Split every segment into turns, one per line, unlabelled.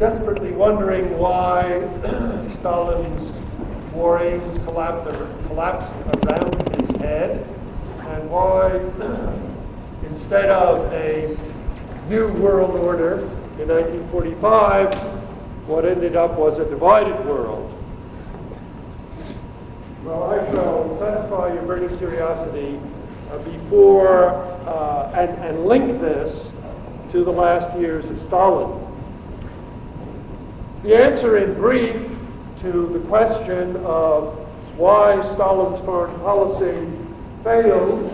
desperately wondering why Stalin's war aims collapsed around his head, and why, instead of a new world order in 1945, what ended up was a divided world. Well, I shall satisfy your burning curiosity and link this to the last years of Stalin. The answer in brief to the question of why Stalin's foreign policy failed,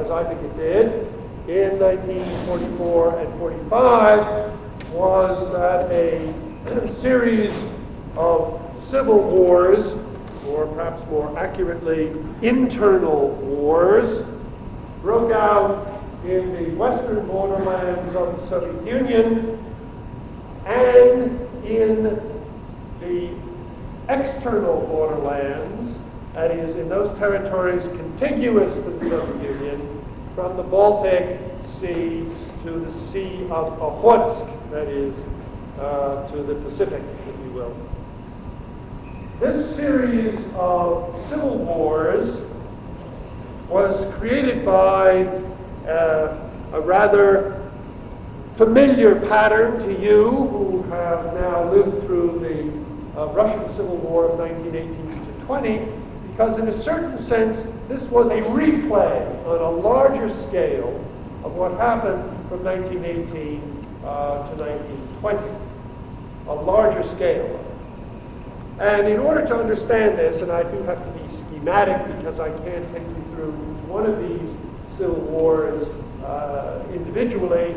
as I think it did, in 1944 and 45, was that a series of civil wars, or perhaps more accurately, internal wars, broke out in the western borderlands of the Soviet Union and in the external borderlands, that is, in those territories contiguous to the Soviet Union, from the Baltic Sea to the Sea of Okhotsk, that is, to the Pacific, if you will. This series of civil wars was created by a rather familiar pattern to you who have now lived through the Russian Civil War of 1918 to 20, because in a certain sense this was a replay on a larger scale of what happened from 1918 to 1920, a larger scale. And in order to understand this, and I do have to be schematic because I can't take you through one of these civil wars individually,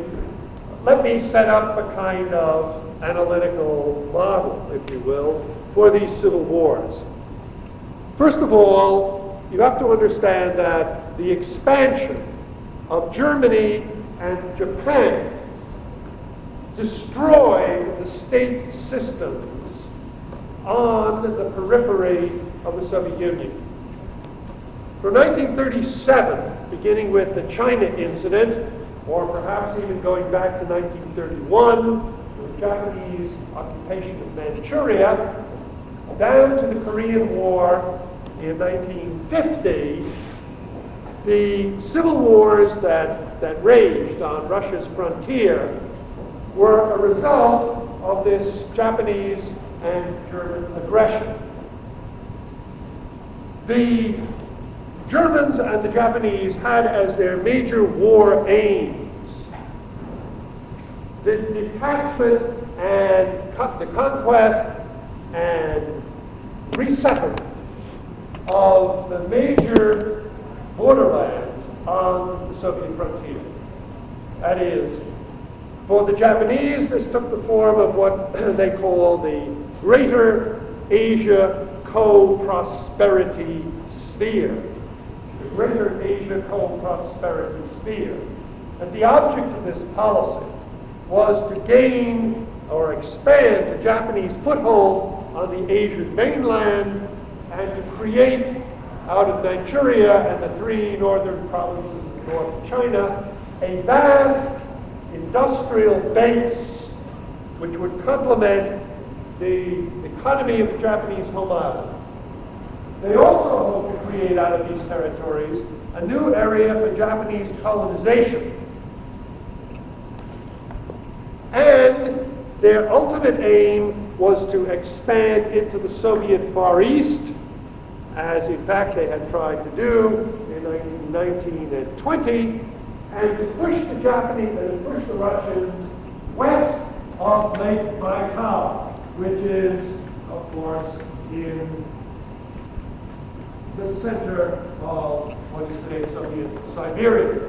let me set up a kind of analytical model, if you will, for these civil wars. First of all, you have to understand that the expansion of Germany and Japan destroyed the state systems on the periphery of the Soviet Union. From 1937, beginning with the China incident, or perhaps even going back to 1931, the Japanese occupation of Manchuria, down to the Korean War in 1950, the civil wars that raged on Russia's frontier were a result of this Japanese and German aggression. The Germans and the Japanese had as their major war aims the detachment and the conquest and resettlement of the major borderlands on the Soviet frontier. That is, for the Japanese, this took the form of what they call the Greater Asia Co-Prosperity Sphere. The Greater Asia Co-Prosperity Sphere. And the object of this policy was to gain or expand the Japanese foothold on the Asian mainland and to create, out of Manchuria and the three northern provinces of North China, a vast industrial base which would complement the economy of the Japanese home islands. They also hoped to create out of these territories a new area for Japanese colonization. And their ultimate aim was to expand into the Soviet Far East, as in fact they had tried to do in 1919 and 20, and to push the Japanese and push the Russians west of Lake Baikal, which is, of course, in the center of what is today Soviet Siberia.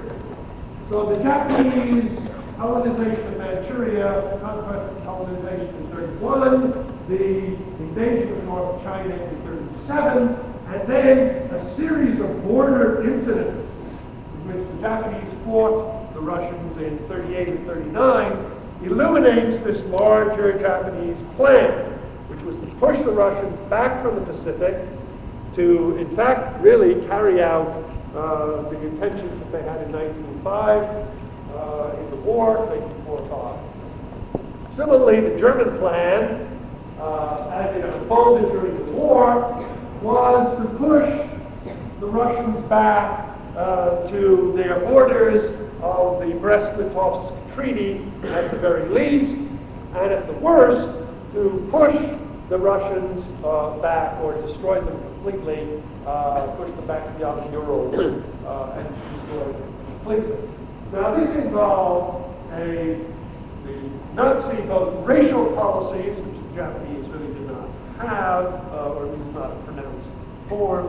So the Japanese colonization of Manchuria, conquest and colonization in 31, the invasion of North China in 37, and then a series of border incidents in which the Japanese fought the Russians in 38 and 39, illuminates this larger Japanese plan, which was to push the Russians back from the Pacific to, in fact, really carry out the intentions that they had in 1905 in the war, 1945. Similarly, the German plan, as it unfolded during the war, was to push the Russians back to their borders of the Brest-Litovsk Treaty at the very least, and at the worst, to push the Russians back or destroy them completely, push them back to the outer Urals and destroy them completely. Now this involved the Nazi both racial policies, which the Japanese really did not have, or at least not a pronounced form,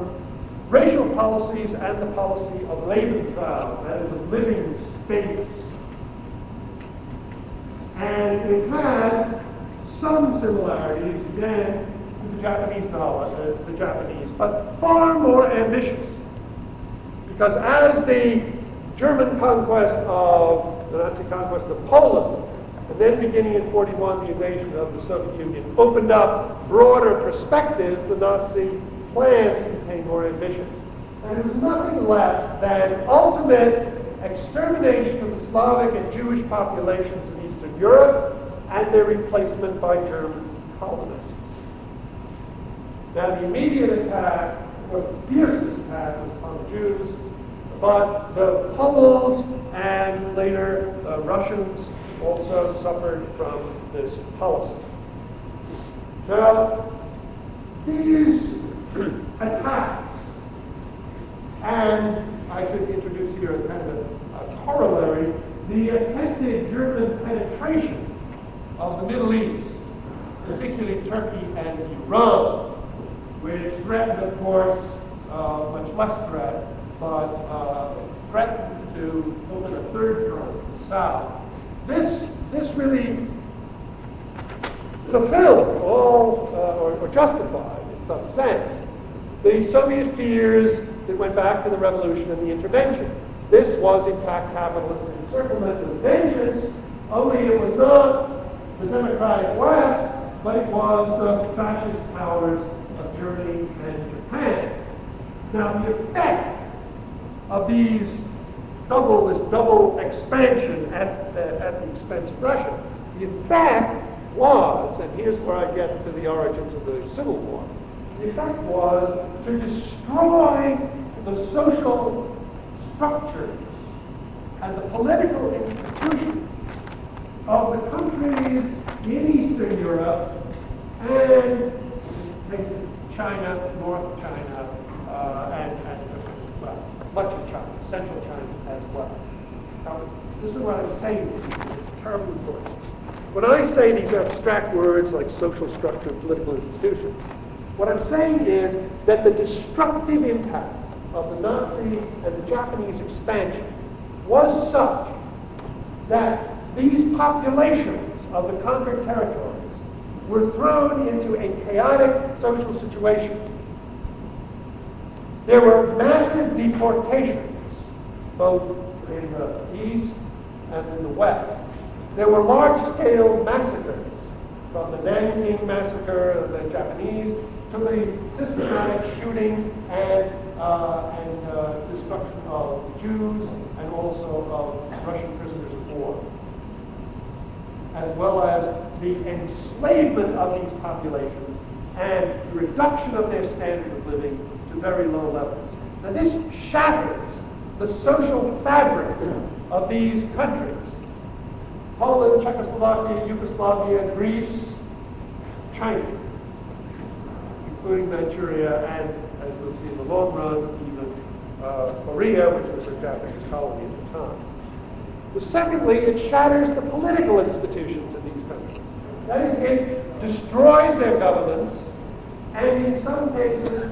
racial policies and the policy of Lebensraum, that is of living space. And it had some similarities, again, to the Japanese, but far more ambitious. Because as the German conquest of, the Nazi conquest of Poland, and then beginning in 41, the invasion of the Soviet Union, opened up broader perspectives, the Nazi plans became more ambitious. And it was nothing less than ultimate extermination of the Slavic and Jewish populations in Eastern Europe and their replacement by German colonists. Now the immediate attack, or the fiercest attack, was upon the Jews, but the Poles and later the Russians also suffered from this policy. Now, these attacks, and I should introduce here a kind of a corollary, the attempted German penetration of the Middle East, particularly Turkey and Iran, which threatened, of course, much less threat, but threatened to open a third front in the south. This really fulfilled all, or justified in some sense, the Soviet fears that went back to the revolution and the intervention. This was, in fact, capitalist encirclement with vengeance, only it was not the democratic West, but it was the fascist powers of Germany and Japan. Now, the effect of this double expansion at the expense of Russia, the effect was, and here's where I get to the origins of the Civil War, the effect was to destroy the social structures and the political institutions of the countries in Eastern Europe and places China, North China, and well, much of China, Central China as well. Now, this is what I'm saying to you. It's terribly important. When I say these abstract words like social structure, political institutions, what I'm saying is that the destructive impact of the Nazi and the Japanese expansion was such that these populations of the conquered territories were thrown into a chaotic social situation. There were massive deportations, both in the East and in the West. There were large-scale massacres, from the Nanking massacre of the Japanese to the systematic shooting and destruction of Jews and also of Russian prisoners of war, as well as the enslavement of these populations and the reduction of their standard of living to very low levels. Now this shatters the social fabric of these countries. Poland, Czechoslovakia, Yugoslavia, Greece, China, including Manchuria, and, as we'll see in the long run, even Korea, which was a Japanese colony at the time. But secondly, it shatters the political institutions in these countries. That is, it destroys their governments, and in some cases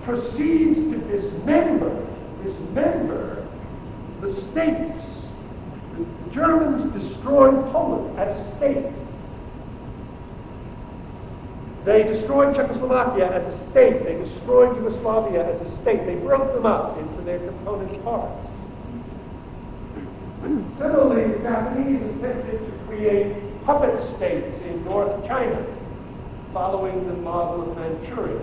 proceeds to dismember the states. The Germans destroyed Poland as a state. They destroyed Czechoslovakia as a state. They destroyed Yugoslavia as a state. They broke them up into their component parts. Similarly, the Japanese attempted to create puppet states in North China, following the model of Manchuria.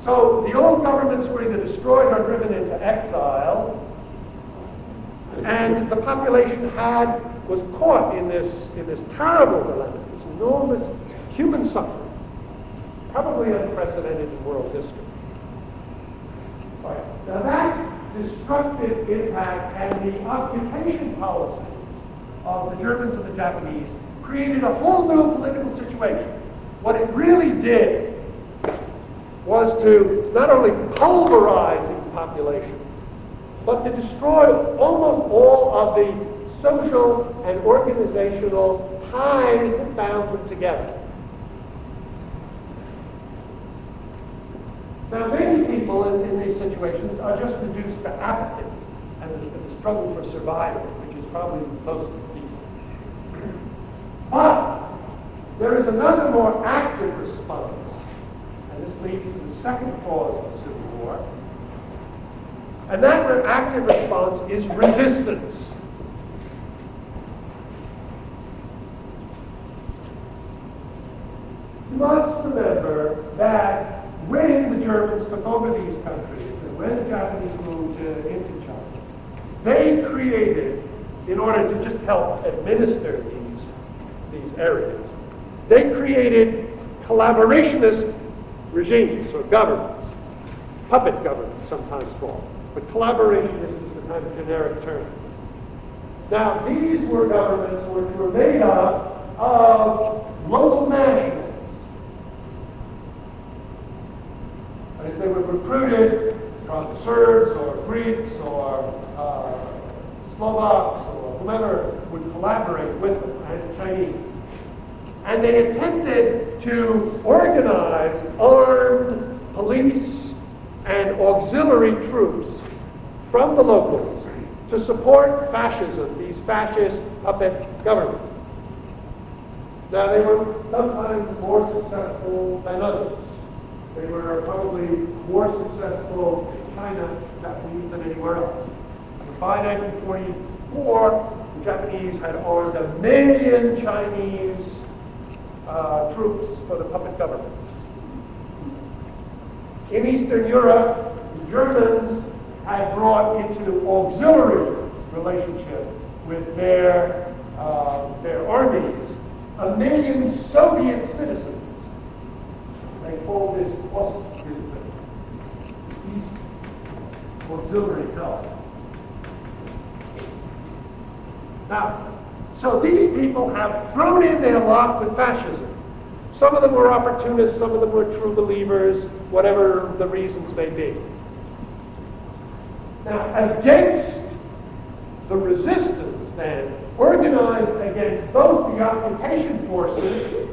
So the old governments were either destroyed or driven into exile, and the population had was caught in this terrible dilemma, this enormous human suffering, probably unprecedented in world history. Right. Now that destructive impact and the occupation policies of the Germans and the Japanese created a whole new political situation. What it really did was to not only pulverize these populations, but to destroy almost all of the social and organizational ties that bound them together. Now, many people in these situations are just reduced to apathy and the struggle for survival, which is probably most people. But there is another more active response, and this leads to the second cause of the Civil War. And that active response is resistance. You must remember that when the Germans took over these countries and when the Japanese moved into China, they created, in order to just help administer these areas, they created collaborationist regimes or governments, puppet governments sometimes called, but collaborationist is the kind of generic term. Now, these were governments which were made up of local nationals. As they were recruited from Serbs or Greeks or Slovaks or whomever would collaborate with them, and Chinese. And they attempted to organize armed police and auxiliary troops from the locals to support fascism, these fascist puppet governments. Now, they were sometimes more successful than others. They were probably more successful in China, Japanese, than anywhere else. By 1944, the Japanese had armed 1 million Chinese troops for the puppet governments. In Eastern Europe, the Germans had brought into auxiliary relationship with their armies 1 million Soviet citizens. They call this East Auxiliary Help. Now, so these people have thrown in their lot with fascism. Some of them were opportunists, some of them were true believers, whatever the reasons may be. Now, against the resistance, then, organized against both the occupation forces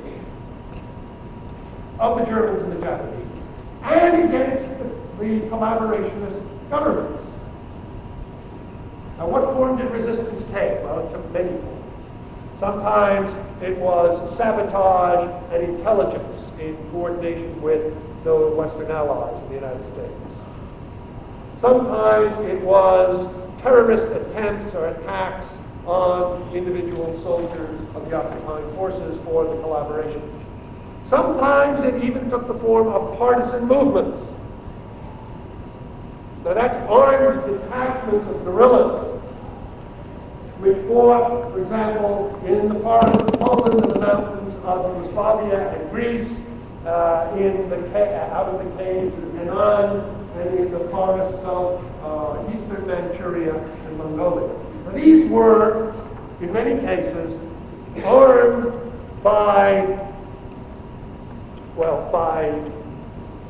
of the Germans and the Japanese, and against the collaborationist governments. Now, what form did resistance take? Well, it took many forms. Sometimes it was sabotage and intelligence in coordination with the Western Allies in the United States. Sometimes it was terrorist attempts or attacks on individual soldiers of the occupying forces or the collaboration. Sometimes it even took the form of partisan movements. Now that's armed detachments of guerrillas which fought, for example, in the forests of Poland and the mountains of Yugoslavia and Greece, out of the caves of Henan, and in the forests of eastern Manchuria and Mongolia. Now these were, in many cases, armed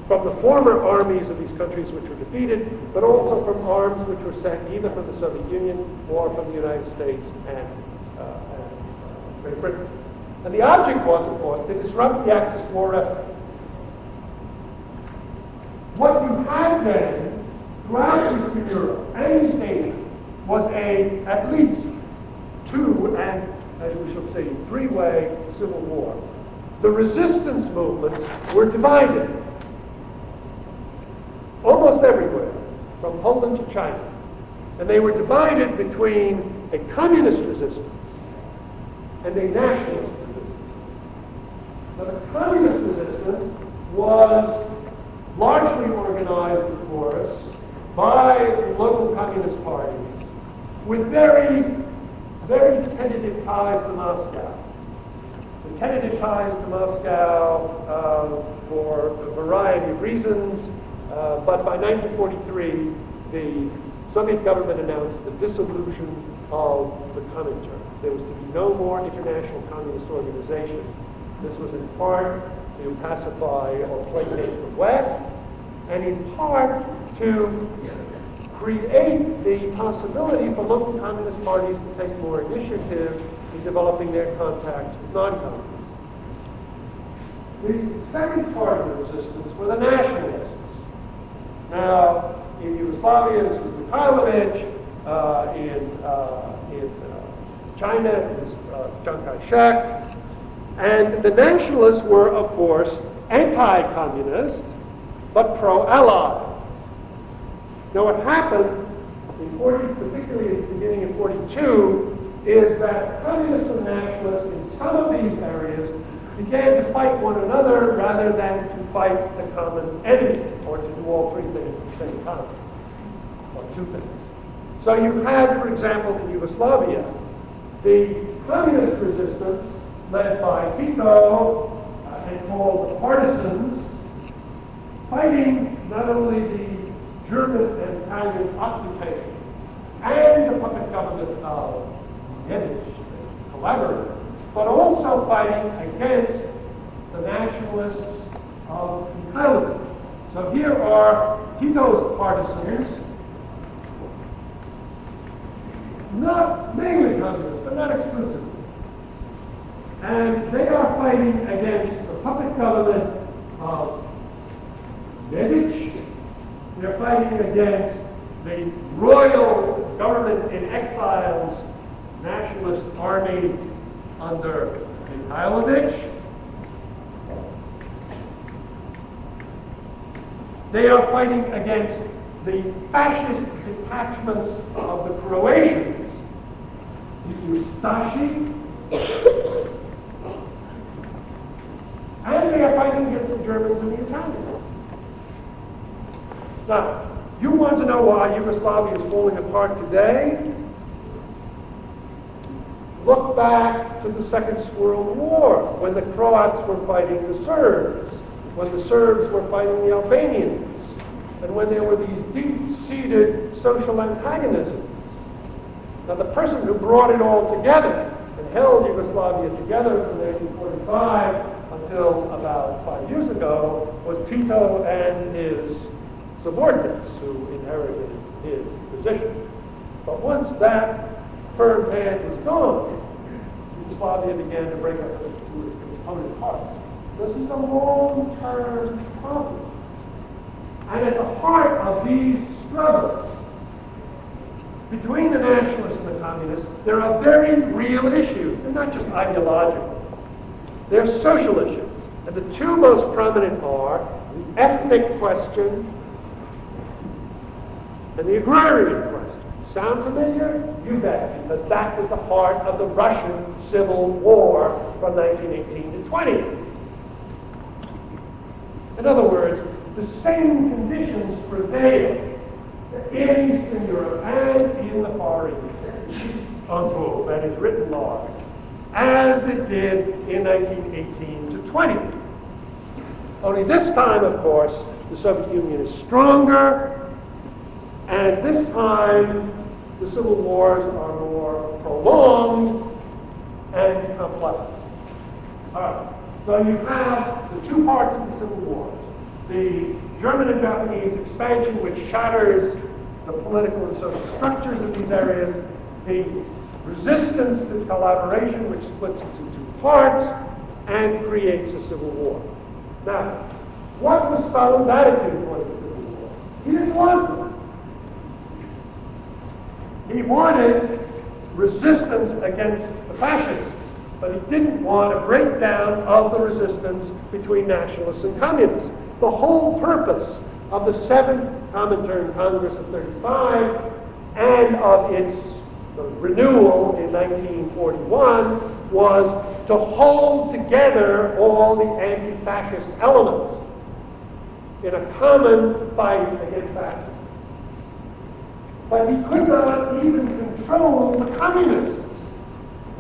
from the former armies of these countries which were defeated, but also from arms which were sent either from the Soviet Union or from the United States and Great Britain. And the object was, of course, to disrupt the Axis war effort. What you had then, throughout Eastern Europe and East Asia, was at least two, and as we shall see, three-way civil war. The resistance movements were divided almost everywhere, from Poland to China. And they were divided between a communist resistance and a nationalist resistance. Now, the communist resistance was largely organized, of course, by local communist parties with very very tentative ties to Moscow. The tentative ties to Moscow for a variety of reasons, but by 1943, the Soviet government announced the dissolution of the Comintern. There was to be no more international communist organization. This was in part to pacify or placate the West, and in part to create the possibility for local communist parties to take more initiative in developing their contacts with non-communists. The second part of the resistance were the nationalists. Now, in Yugoslavia, this was Mikhailovich. In China, it was Chiang Kai-shek. And the nationalists were, of course, anti-communist, but pro-Allied. Now, what happened in particularly at the beginning of 42, is that communists and nationalists in some of these areas began to fight one another rather than to fight the common enemy, or to do all three things at the same time, or two things. So you had, for example, in Yugoslavia, the communist resistance led by Tito and called the partisans, fighting not only the German and Italian occupation and the puppet government of Lenin, collaborator, but also fighting against the nationalists of Mikhailovich. So here are Tito's partisans, not mainly communists, but not exclusively. And they are fighting against the puppet government of Lenin. They're fighting against the royal government in exile's nationalist army under Mikhailovich. They are fighting against the fascist detachments of the Croatians, the Ustashi, and they are fighting against the Germans and the Italians. Now, you want to know why Yugoslavia is falling apart today? Look back to the Second World War, when the Croats were fighting the Serbs, when the Serbs were fighting the Albanians, and when there were these deep-seated social antagonisms. Now, the person who brought it all together and held Yugoslavia together from 1945 until about 5 years ago was Tito and his subordinates who inherited his position. But once that firm hand was gone, Yugoslavia began to break up into its component parts. This is a long-term problem. And at the heart of these struggles between the nationalists and the communists, there are very real issues. They're not just ideological. They're social issues. And the two most prominent are the ethnic question and the agrarian question. Sound familiar? You bet, because that was the heart of the Russian Civil War from 1918 to 20. In other words, the same conditions prevail in Eastern Europe and in the Far East, unquote, that is written large, as it did in 1918 to 20. Only this time, of course, the Soviet Union is stronger, and this time the civil wars are more prolonged and complex. All right, so you have the two parts of the civil wars. The German and Japanese expansion, which shatters the political and social structures of these areas, the resistance to collaboration, which splits into two parts and creates a civil war. Now, what was Stalin's attitude toward the civil war? He didn't want one. He wanted resistance against the fascists, but he didn't want a breakdown of the resistance between nationalists and communists. The whole purpose of the Seventh Comintern Congress of 35 and of its renewal in 1941 was to hold together all the anti-fascist elements in a common fight against fascism. But he could not even control the communists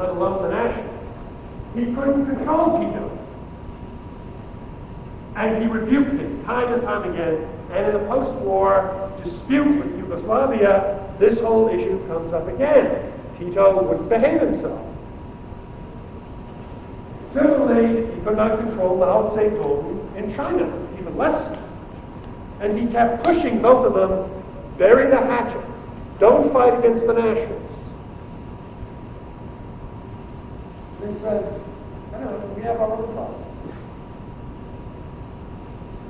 let alone the nationalists. He couldn't control Tito. And he rebuked him time and time again. And in the post-war dispute with Yugoslavia, this whole issue comes up again. Tito wouldn't behave himself. Similarly, he could not control Mao Zedong in China, even less so. And he kept pushing both of them, bury the hatchet. Don't fight against the nationalists. They said, we have our own problems.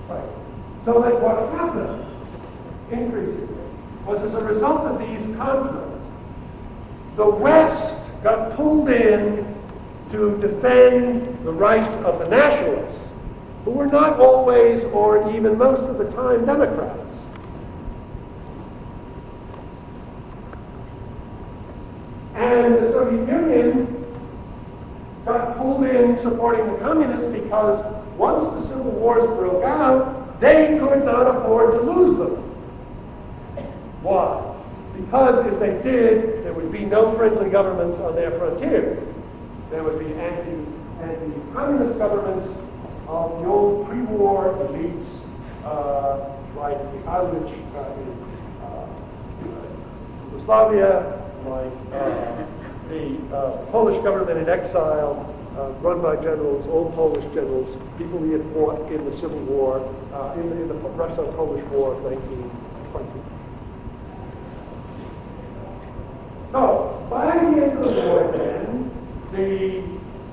Right. So that what happened, increasingly, was as a result of these conflicts, the West got pulled in to defend the rights of the nationalists, who were not always, or even most of the time, Democrats. And the Soviet Union got pulled in supporting the communists because once the civil wars broke out, they could not afford to lose them. Why? Because if they did, there would be no friendly governments on their frontiers. There would be anti-communist governments of the old pre-war elites, like Mikhail in Yugoslavia, like the Polish government in exile, run by generals, old Polish generals, people who had fought in the Civil War, in the Russo-Polish War of 1920. So, by the end of the war then, the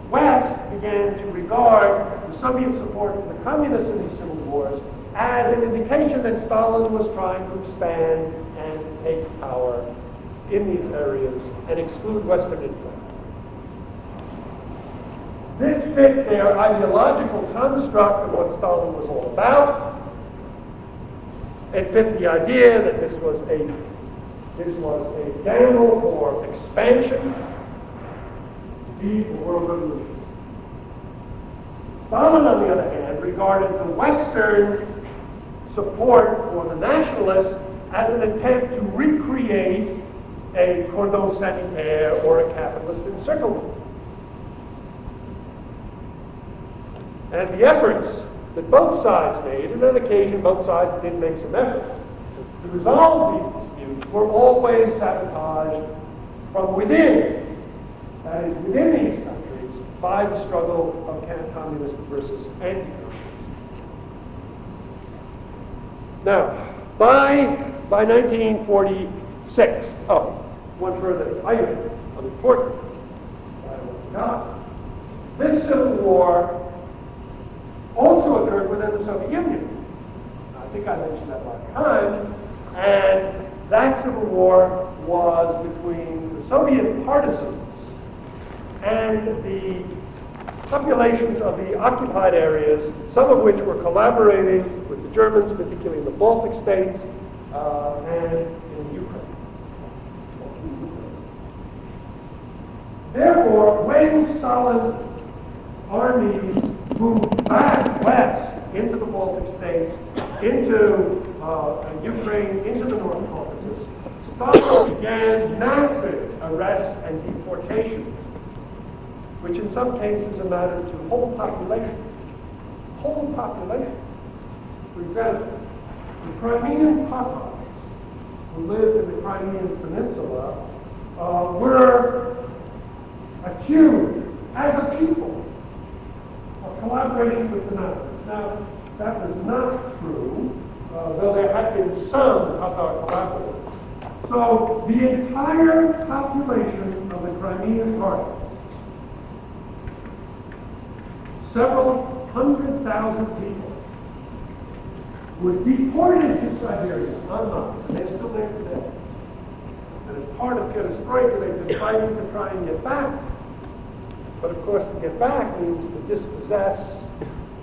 West began to regard the Soviet support for the communists in these civil wars as an indication that Stalin was trying to expand and take power in these areas and exclude Western influence. This fit their ideological construct of what Stalin was all about. It fit the idea that this was a gamble for expansion, indeed for world revolution. Stalin, on the other hand, regarded the Western support for the nationalists as an attempt to recreate a cordon sanitaire or a capitalist encirclement. And the efforts that both sides made, and on occasion both sides did make some efforts to resolve these disputes, were always sabotaged from within, that is, within these countries, by the struggle of communist versus anti-communist. Now, by 1946, one further item of importance that I want to note. This civil war also occurred within the Soviet Union. I think I mentioned that last time. And that civil war was between the Soviet partisans and the populations of the occupied areas, some of which were collaborating with the Germans, particularly in the Baltic states and in Ukraine. Therefore, when Stalin's armies moved back west into the Baltic states, into Ukraine, into the North Caucasus, Stalin began massive arrests and deportations, which in some cases amounted to whole population. Whole population. For example, the Crimean Tatars, who lived in the Crimean Peninsula, were accused as a people of collaborating with the Nazis. Now, that was not true, though there had been some Tatar collaborators. So, the entire population of the Crimean Tatars, several 100,000 people, were deported to Siberia en masse, and they're still there today. And as part of perestroika, they've been fighting to try and get back. But of course, to get back means to dispossess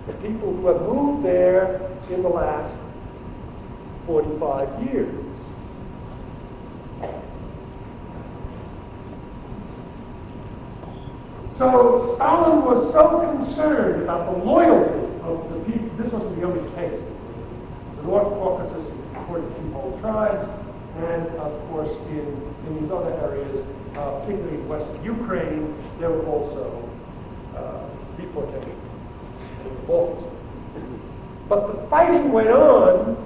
the people who have moved there in the last 45 years. So Stalin was so concerned about the loyalty of the people. This wasn't the only case. The North Caucasus was supported two whole tribes. And of course, in these other areas, particularly in Western Ukraine, there were also deportations in the Balkans. But the fighting went on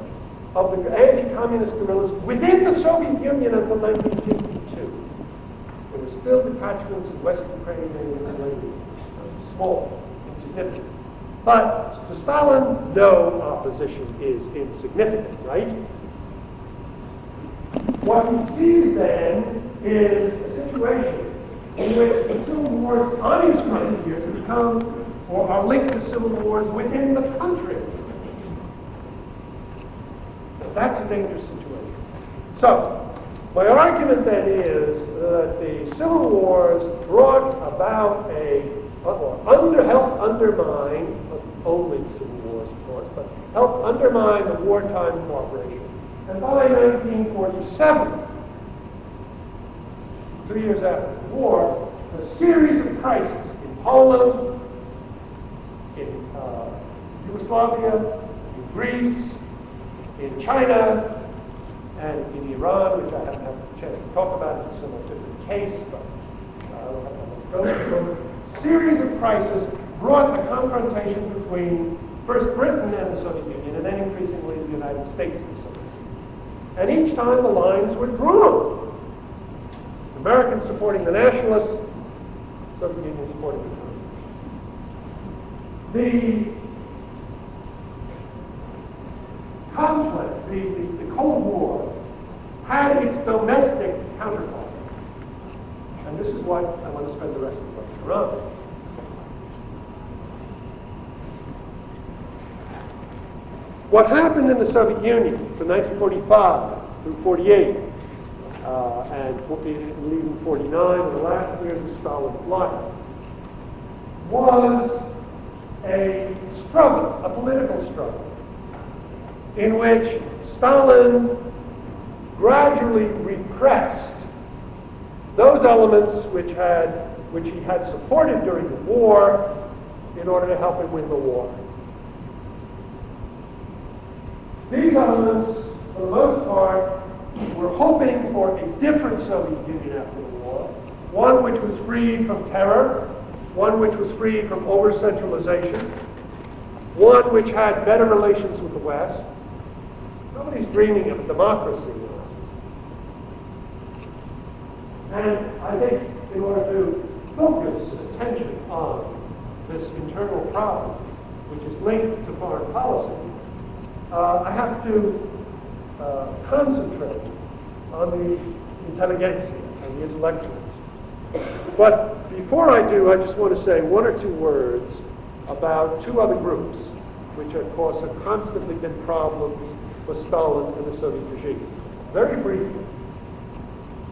of the anti-communist guerrillas within the Soviet Union until 1962. There were still detachments in West Ukraine and small, insignificant. But to Stalin, no opposition is insignificant, right? What he sees then is a situation in which the civil wars on his frontiers become or are linked to civil wars within the country. Now, that's a dangerous situation. So, my argument then is that the civil wars brought about helped undermine, wasn't only the civil wars, of course, but helped undermine the wartime cooperation. And by 1947, 2 years after the war, a series of crises in Poland, in Yugoslavia, in Greece, in China, and in Iran, which I haven't had a chance to talk about. It's a somewhat different case, but I don't have to go into it. A series of crises brought a confrontation between first Britain and the Soviet Union, and then increasingly the United States and the Soviet Union. And each time the lines were drawn. Americans supporting the nationalists, Soviet Union supporting the communists. The conflict, the Cold War, had its domestic counterpart. And this is what I want to spend the rest of the lecture on. What happened in the Soviet Union from 1945 through 48, and leaving 49, the last years of Stalin's life, was a struggle, a political struggle, in which Stalin gradually repressed those elements which he had supported during the war in order to help him win the war. These elements, for the most part, were hoping for a different Soviet Union after the war, one which was free from terror, one which was free from over-centralization, one which had better relations with the West. Nobody's dreaming of democracy now. And I think in order to focus attention on this internal problem, which is linked to foreign policy, I have to concentrate on the intelligentsia and the intellectuals. But before I do, I just want to say one or two words about two other groups, which of course have constantly been problems for Stalin and the Soviet regime. Very briefly,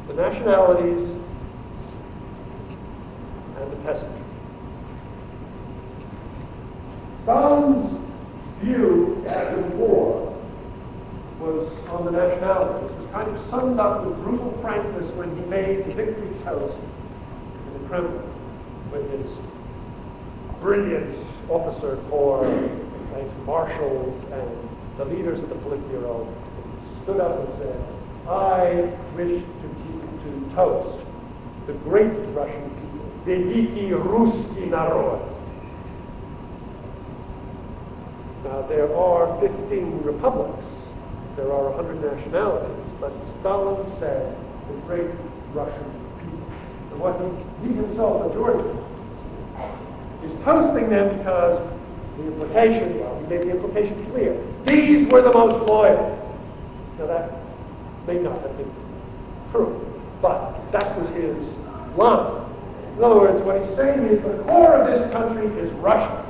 the nationalities and the peasantry. Stalin's view after the war was on the nationalities. It was kind of summed up with brutal frankness when he made the victory toast in the Kremlin, with his brilliant officer corps, his marshals, and the leaders of the Politburo stood up and said, "I wish to toast the great Russian people, Veliki Ruski Narod." Now, there are 15 republics, there are 100 nationalities, but Stalin said the great Russian people. And what he himself adored is toasting them because the implication, well, he made the implication clear. These were the most loyal. Now, that may not have been true, but that was his line. In other words, what he's saying is the core of this country is Russian.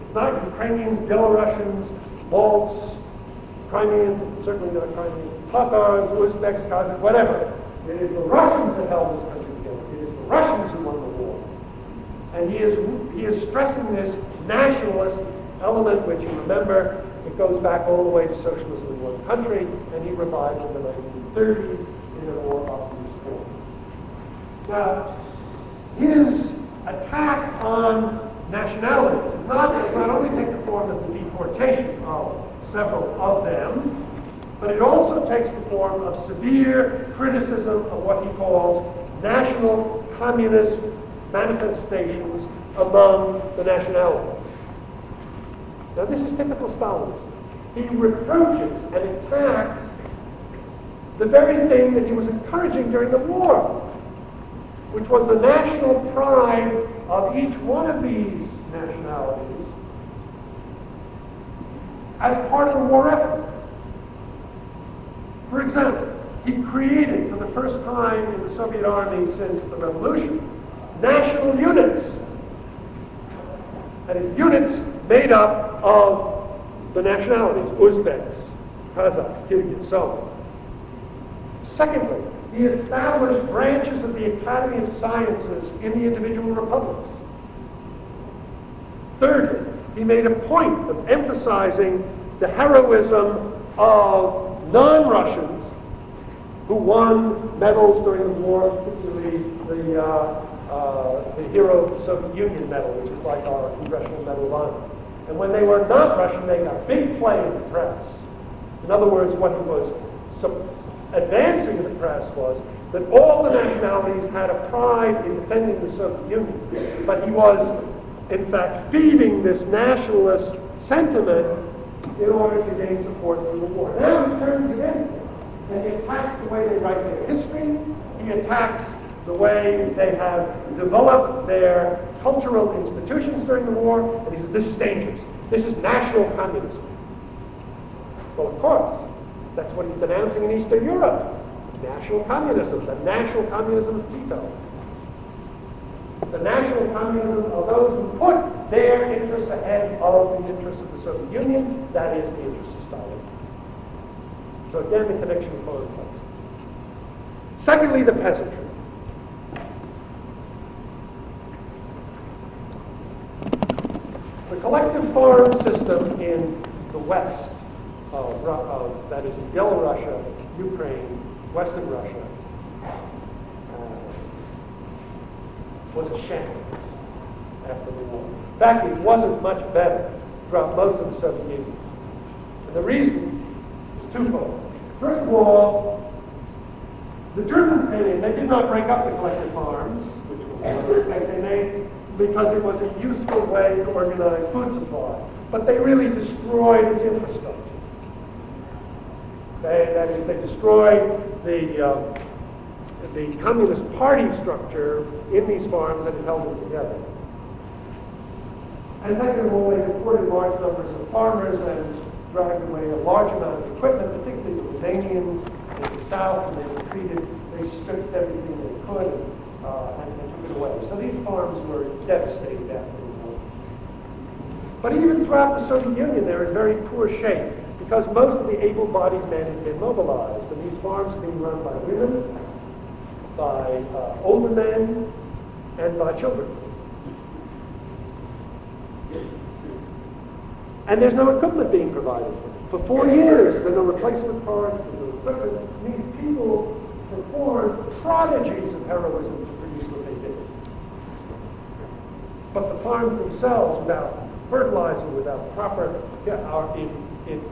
It's not Ukrainians, Belarusians, Balts, Crimeans, certainly not Crimean, Tatars, Uzbeks, Kazakhs, whatever. It is the Russians that held this country together. It is the Russians who won the war. And he is stressing this nationalist element, which you remember, it goes back all the way to socialism in one country, and he revived in the 1930s in an more obvious form. Now, his attack on nationalities does not only take the form of the deportation of several of them, But it also takes the form of severe criticism of what he calls national communist manifestations among the nationalities. Now this is typical Stalinism. He reproaches and attacks the very thing that he was encouraging during the war, which was the national pride of each one of these nationalities as part of the war effort. For example, he created for the first time in the Soviet army since the revolution national units. And it's units made up of the nationalities, Uzbeks, Kazakhs, Kyrgyz, so on. Secondly, he established branches of the Academy of Sciences in the individual republics. Thirdly, he made a point of emphasizing the heroism of non-Russians who won medals during the war, particularly the Hero of the Soviet Union medal, which is like our Congressional Medal of Honor. And when they were not Russian, they got big play in the press. In other words, what he was advancing in the press was that all the nationalities had a pride in defending the Soviet Union, but he was, in fact, feeding this nationalist sentiment in order to gain support for the war. Now he turns against it, and he attacks the way they write their history, he attacks the way they have developed their cultural institutions during the war, and he says, this is dangerous. This is national communism. Well, of course, that's what he's denouncing in Eastern Europe. National communism, the national communism of Tito. The national communism of those who put their interests ahead of the interests of the Soviet Union, that is the interests of Stalin. So again, the connection is all in place. Secondly, the peasantry. The collective farm system in the West, that is in Belarusia, Ukraine, Western Russia, was a shambles after the war. In fact, it wasn't much better throughout most of the Soviet Union. And the reason is twofold. First of all, the Germans came in. They did not break up the collective farms, which was the mistake they made, because it was a useful way to organize food supply. But they really destroyed its infrastructure. That is, they destroyed the Communist Party structure in these farms that had held them together. And second of all, they deported large numbers of farmers and dragged away a large amount of equipment, particularly the Romanians in the south, and they stripped everything they could and took it away. So these farms were devastated after the war. But even throughout the Soviet Union, they were in very poor shape, because most of the able-bodied men had been mobilized, and these farms were being run by women, by older men, and by children. And there's no equipment being provided for them. For 4 years, there are no replacement parts, there's no equipment. These people performed prodigies of heroism to produce what they did. But the farms themselves, without fertilizer, without proper, are in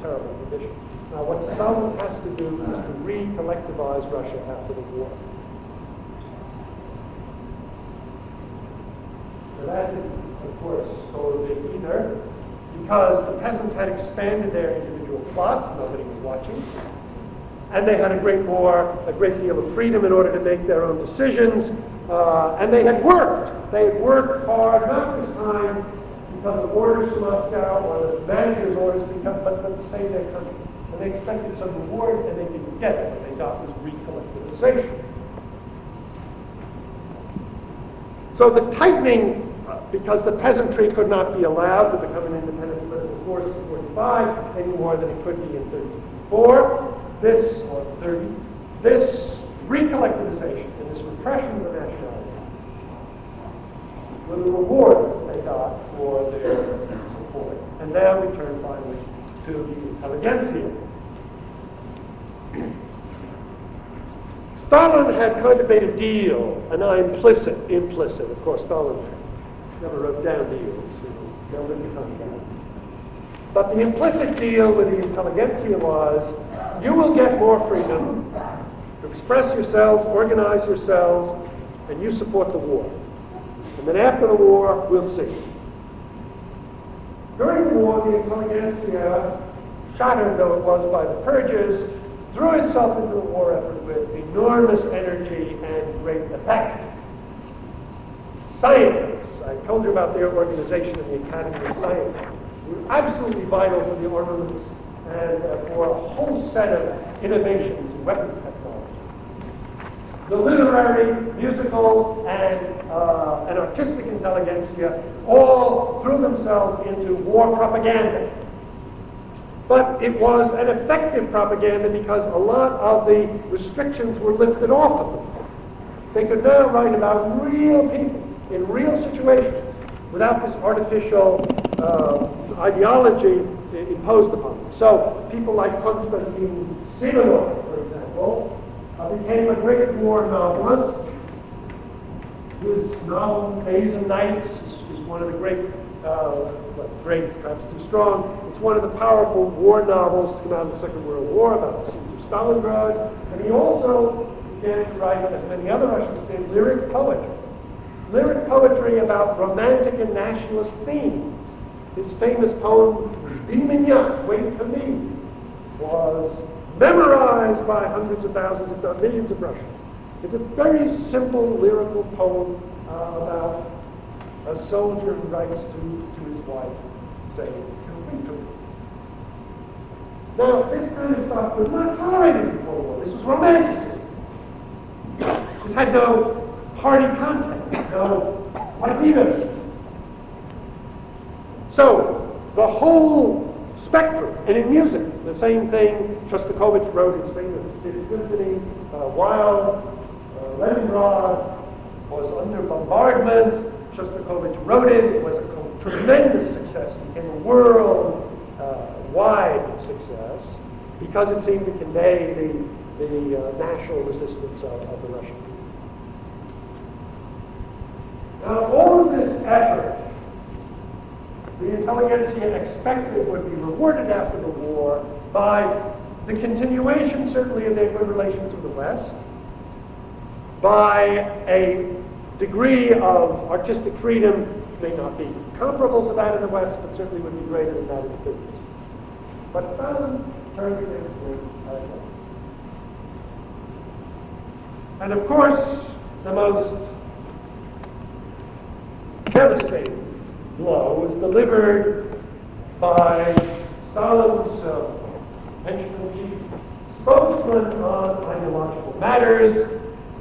terrible condition. Now, what Stalin has to do is to re-collectivize Russia after the war. Now, that didn't, of course, go big either, because the peasants had expanded their individual plots, nobody was watching, and they had a great deal of freedom in order to make their own decisions, and they had worked. They had worked hard, not this time because of orders from Moscow or the manager's orders, but to save their country. And they expected some reward, and they didn't get it. What they got was recollectivization. So the tightening, because the peasantry could not be allowed to become an independent political force in 45 any more than it could be in 34, this recollectivization and this repression of the nationality were the reward they got for their support. And now we turn finally to the intelligentsia. Stalin had kind of made a deal, an implicit. Of course, Stalin never wrote down deals, never written contracts. But the implicit deal with the intelligentsia was, you will get more freedom to express yourselves, organize yourselves, and you support the war. And then after the war, we'll see. During the war, the intelligentsia, shattered though it was by the purges, threw itself into the war effort with enormous energy and great effect. Scientists, I told you about their organization in the Academy of Science, were absolutely vital for the armaments and for a whole set of innovations in weapons technology. The literary, musical, and artistic intelligentsia all threw themselves into war propaganda. But it was an effective propaganda because a lot of the restrictions were lifted off of them. They could now write about real people in real situations without this artificial ideology imposed upon them. So people like Konstantin Simonov, for example, became a great war novelist. His novel Days and Nights is one of the great, great, perhaps too strong. It's one of the powerful war novels to come out of the Second World War about the siege of Stalingrad. And he also began to write, as many other Russians did, lyric poetry. Lyric poetry about romantic and nationalist themes. His famous poem, Жди меня, Wait for Me, was memorized by hundreds of thousands, if not millions of Russians. It's a very simple lyrical poem about a soldier who writes to his wife, saying, "Wait for me." Now, this kind of stuff was not tolerated before war. This was romanticism. This had no party content, no partidist. So, the whole spectrum, and in music, the same thing. Shostakovich wrote his famous Fifth Symphony, while Leningrad was under bombardment. Shostakovich wrote it. It was a tremendous success. It became a world-wide success because it seemed to convey the national resistance of the Russian people. Now, all of this effort, the intelligentsia expected would be rewarded after the war by the continuation, certainly, of their good relations with the West, by a degree of artistic freedom, may not be comparable to that in the West, but certainly would be greater than that in the 50s. But Stalin turned against it as well. And of course, the most devastating blow was delivered by Stalin's pension-in-chief spokesman on ideological matters,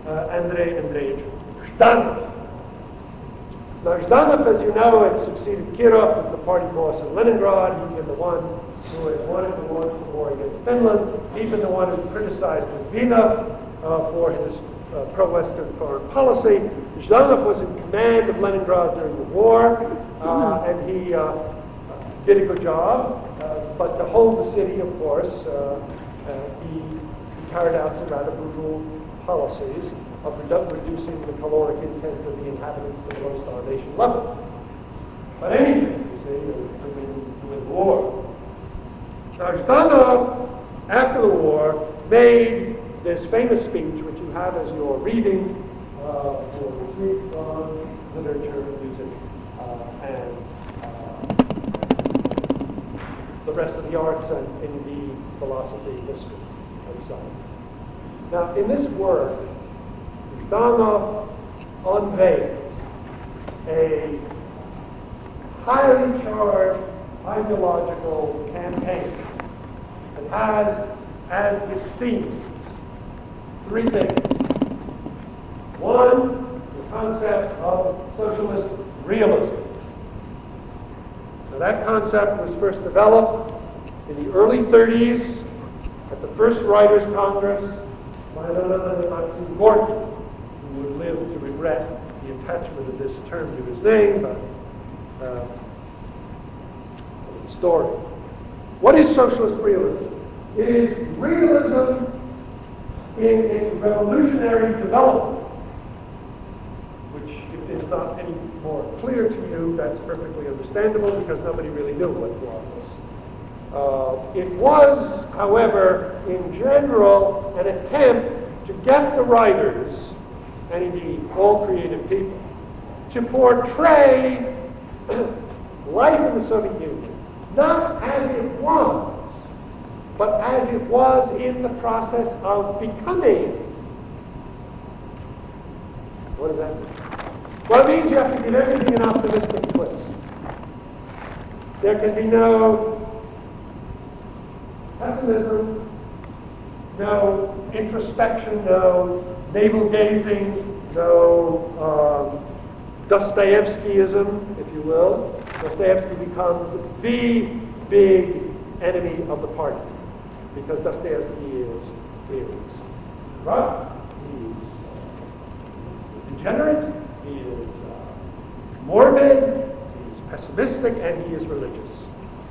Andrei Andreevich Zhdanov. Now, Zhdanov, as you know, had succeeded Kirov as the party boss in Leningrad. He'd been the one who had wanted to launch the war against Finland. He'd been the one who criticized Litvinov for his pro-Western foreign policy. Zhdanov was in command of Leningrad during the war, and he did a good job. But to hold the city, of course, he carried out some rather brutal policies of reducing the caloric intake of the inhabitants to the low starvation level. But anything, you see, to win the war. Now, Zhdanov, after the war, made this famous speech, which you have as your reading for retreat on literature, music, and the rest of the arts, and indeed philosophy, history, and science. Now, in this work, Zhdanov unveiled a highly charged ideological campaign that has as its themes three things. One, the concept of socialist realism. Now, that concept was first developed in the early 30s at the first Writers' Congress by none other than Maxim Gorky, who would live to regret the attachment of this term to his name, but the story. What is socialist realism? It is realism in its revolutionary development, which, if it's not any more clear to you, that's perfectly understandable because nobody really knew what it was. It was, however, in general, an attempt to get the writers, and indeed all creative people, to portray life in the Soviet Union, not as it was, but as it was in the process of becoming. What does that mean? Well, it means you have to give everything an optimistic twist. There can be no pessimism, no introspection, no navel-gazing, no Dostoevskyism, if you will. Dostoevsky becomes the big enemy of the party, because Dostoevsky is corrupt, he is degenerate, he is morbid, he is pessimistic, and he is religious.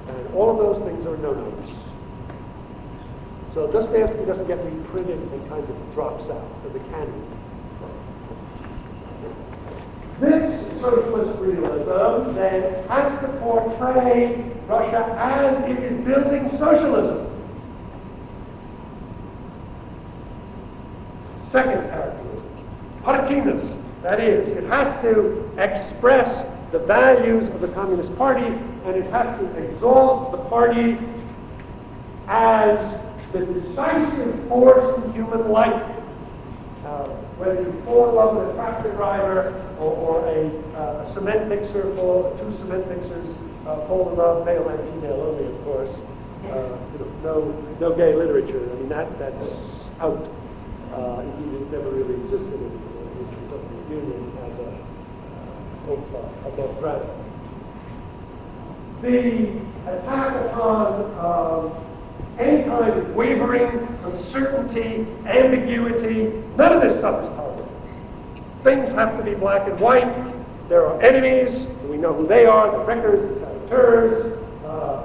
And all of those things are no-nos. So Dostoevsky doesn't get reprinted and kind of drops out of the canon. This socialist realism then has to portray Russia as it is building socialism. Second characteristic, partiness. That is, it has to express the values of the Communist Party, and it has to exalt the party as the decisive force in human life. Whether you fall in love with a tractor driver or a cement mixer, two cement mixers fall in love, male and female only, of course. No gay literature. I mean, that's out. Indeed, it never really existed in the Soviet Union as a death threat. The attack upon any kind of wavering, uncertainty, ambiguity, none of this stuff is tolerated. Things have to be black and white. There are enemies, we know who they are, the wreckers, the saboteurs,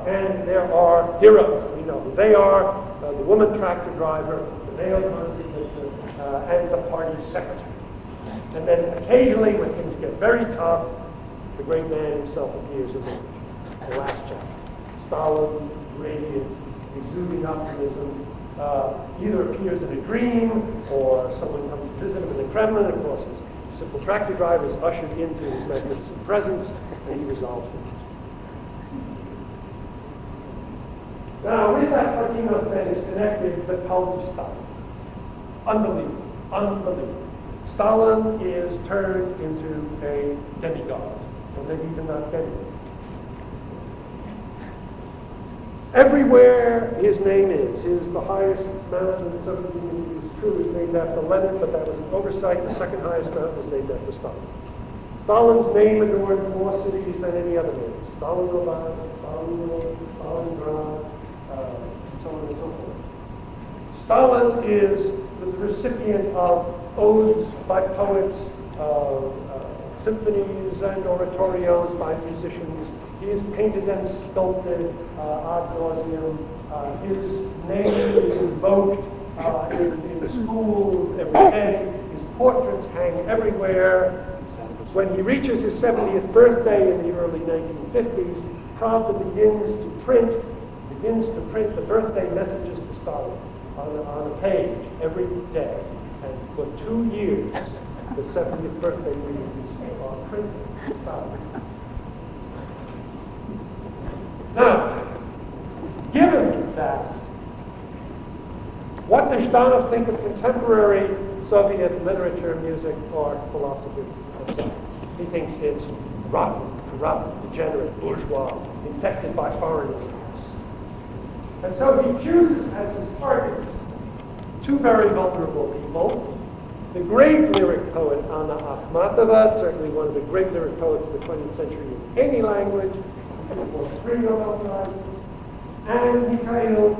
and there are heroes. We know who they are, the woman tractor driver, the male constitution, and the party secretary. And then occasionally, when things get very tough, the great man himself appears in the last chapter. Stalin, radiant, exuding optimism, either appears in a dream or someone comes to visit him in the Kremlin. Of course, his simple tractor driver is ushered into his magnificent presence, and he resolves things. Now, with that, Martinos then is connected the cult of Stalin. Unbelievable, unbelievable. Stalin is turned into a demigod, or maybe even not demigod. Everywhere his name is the highest mountain in the Soviet Union is true, is named after Lenin, but that was an oversight. The second highest mountain was named after Stalin. Stalin's name adorns more cities than any other name. Stalingrad, Stalingrad, so on and so forth. Stalin is the recipient of odes by poets, symphonies and oratorios by musicians. He is painted and sculpted ad nauseum. His name is invoked in schools every day. His portraits hang everywhere. When he reaches his 70th birthday in the early 1950s, Pravda begins to print the birthday messages to Stalin on a page every day. And for 2 years, the 70th birthday readings are printed to Stalin. Now, given that, what does Zhdanov think of contemporary Soviet literature, music, art, philosophy, and science? He thinks it's rotten, corrupt, degenerate, bourgeois, infected by foreign influence. And so he chooses as his targets two very vulnerable people. The great lyric poet Anna Akhmatova, certainly one of the great lyric poets of the 20th century in any language, and Mikhail